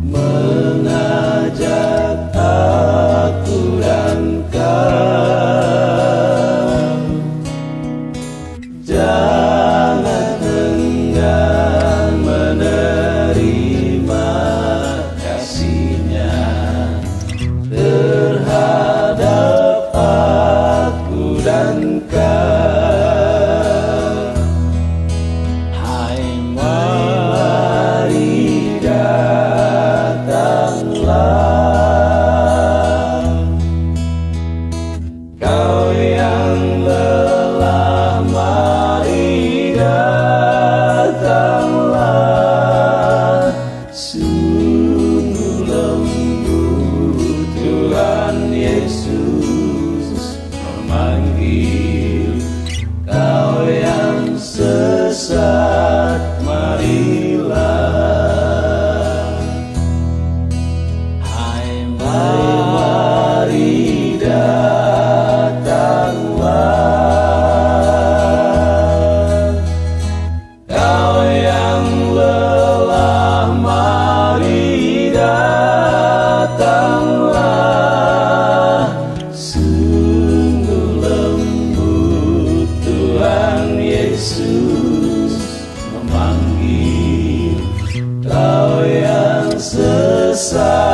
mengajak aku dan kau. Jangan enggan menerima kasih-Nya terhadap aku dan kau. Hai, mari datanglah, kau yang lelah, mari datanglah. Sungguh lembut Tuhan Yesus memanggil kau yang sesat, marilah. Hai, mari datanglah, kau yang lelah, mari datanglah. Sungguh lembut Tuhan Yesus memanggil kau yang sesat.